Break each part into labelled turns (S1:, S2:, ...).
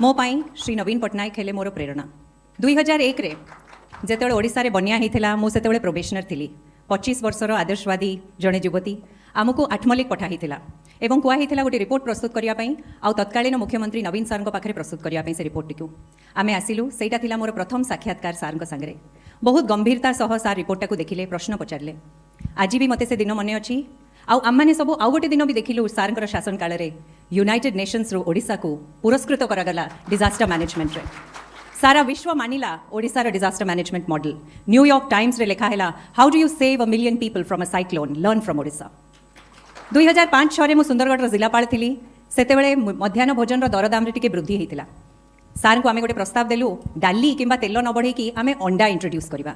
S1: मो पाई श्री नवीन पट्टनायक हेले मोर प्रेरणा 2001 रे जेतेबेले ओडिशा रे बन्या हेइथिला मु सेतेबेले प्रोबेशनर थिली 25 वर्षर आदर्शवादी जड़े युवती आमको आठमल्लिक पठा हेइथिला एवं कुआ हेइथिला गोटे रिपोर्ट प्रस्तुत करिया पई आ तत्कालीन मुख्यमंत्री नवीन सार पाखे प्रस्तुत करिया पई से रिपोर्ट टिकू आमे आसिलु सेटा थिला मोर प्रथम साक्षात्कार सार संगे बहुत गंभीरता सह सार रिपोर्टा को देखिले प्रश्न पचारे आज भी मते से दिन मन अच्छी आम सब आउ गोटे दिन भी देखिलु सार शासन काल में यूनाइटेड नेशंस रू ओडिशा को पुरस्कृत करागला डिजास्टर मैनेजमेंट रे सारा विश्व मानिला ओडिशार disaster management model New York times रे लिखा है how do you save a million people from a cyclone learn from Odisha 2005-6 मु सुंदरगढ़ जिलापाल थी सेतेबेले मध्याह्न भोजन दरदाम टिके वृद्धि होता सार को आम गोटे प्रस्ताव देलु डाली किंबा तेल न बढ़ेकी आम अंडा इंट्रोड्यूस करवा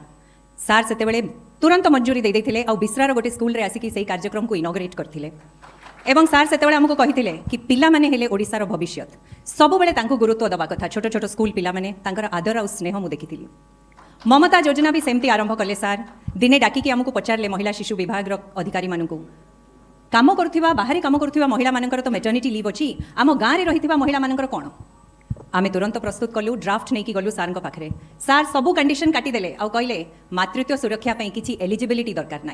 S1: सार सेतेबेले तुरंत मंजूरी दे देथिले आ बिस्रार गोटे स्कूल रे आसिकी सेही कार्यक्रम को इनॉग्रेट करथिले एवं सार सेतेबेले हमको कहिथिले कि पिला माने हेले ओडिसार भविष्यत सब बेले तांको गुरुत्व दबा कथा छोट छोट स्कूल पिला माने तांकर आदर और स्नेह मु देखिथिली ममता योजना भी सेमती आरंभ कले सार दिने डाकिकी हमको पचारले महिला शिशु विभाग अधिकारी मानकू काम करुवा बाहर काम करुवा महिला मानकर तो मेटर्निटी लीव अच्छी आम गाँव में रही महिला मानकर कौन आमे तुरंत प्रस्तुत कलु ड्राफ्ट नहीं गलु सार पाखे सार सबू कंडीशन काटिदेले आ कहले मातृत्व सुरक्षा किसी एलिजिबिलिटी दरकार ना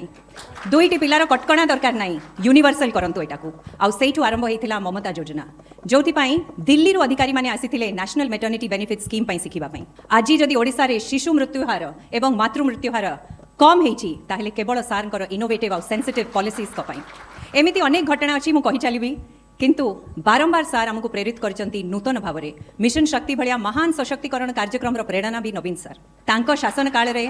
S1: दुईटी पिलार कटकणा दरकार ना यूनिवर्सल करंतु एटाकू आ सेठू आरंभ होता ममता योजना जो दिल्ली रू अधिकारी माने आसीथिले नेशनल मेटर्निटी बेनिफिट स्कीम शिखिबा आज जदि ओडिशा रे शिशु मृत्युहार एवं मातृ मृत्युहार कम होती ताहले केवल सार इनोवेटिव और सेंसिटिव पॉलिसीज एमती अनेक घटना अच्छी मु कहि चलिबी किंतु बारंबार सार आमको प्रेरित करचंती नूतन भाव में मिशन शक्ति भलिया महान सशक्तिकरण कार्यक्रम प्रेरणा भी नवीन सार तांको शासन काल रे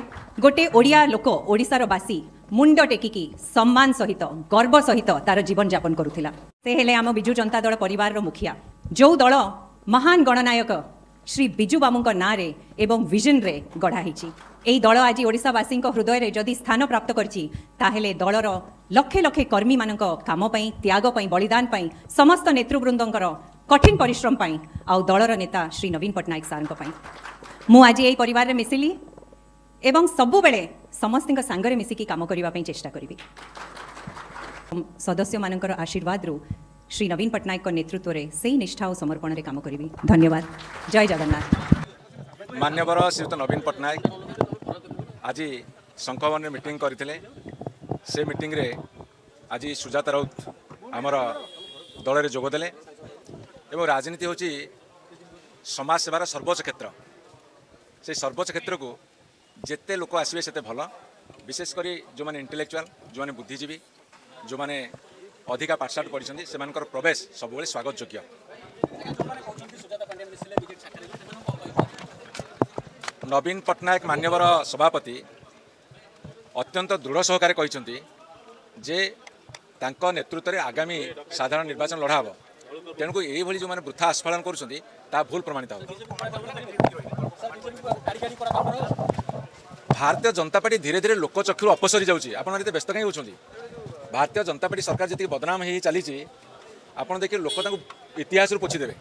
S1: गोटे ओडिया लोक ओडिशार बासी मुंड टेकिकी सम्मान सहित गर्व सहित तार जीवन यापन करुथिला से हेले आम बिजु जनता दल परिवार मुखिया जो दल महान गणनायक श्री बिजु बाबू ना रे एवं विजन रे गढ़ा होती यही दल आज ओडिशावासी हृदय में जदि स्थान प्राप्त करले दलर लक्षे लक्षे कर्मी मान काम त्याग बलिदान समस्त नेतृवृंदर कठिन परिश्रम आउ दलर नेता श्री नवीन पट्टनायक सार मु आज यही परिवार में मिसिली एवं सबु बेले समस्त सांगरे मिसिकी काम करने चेष्टा करी सदस्य मानकर आशीर्वाद रु श्री नवीन पट्टनायक नेतृत्व में से निष्ठा और समर्पण में काम करी धन्यवाद जय जगन्नाथ
S2: मान्यवर श्रीयुत नवीन पट्टनायक आज शंखवन में मीटिंग करते से मीटिंग रे आज सुजाता राउत आमर दल में जोगदे एवं राजनीति हूँ समाज सेवार सर्वोच्च क्षेत्र से सर्वोच्च क्षेत्र को जिते लोक आसवे से भल विशेषकर जो मैंने इंटेलेक्चुआल जो मैंने बुद्धिजीवी जो मैंने अधिका पाठशाठ पढ़ी से प्रवेश सब स्वागत योग्य नवीन पट्टनायक मान्यवर सभापति अत्यंत दृढ़ सहकार कहते जे तांको नेतृत्व में आगामी साधारण निर्वाचन लड़ा हम तेणुक ये जो मैंने वृथा आस्फालन कर भूल प्रमाणित हो भारतीय जनता पार्टी धीरे धीरे लोक चक्षु अपसरी जाऊँगी आपड़ व्यस्त कहीं होती भारतीय जनता पार्टी सरकार जी बदनाम हो चली आप देखिए लोक इतिहास पोछीदेवे।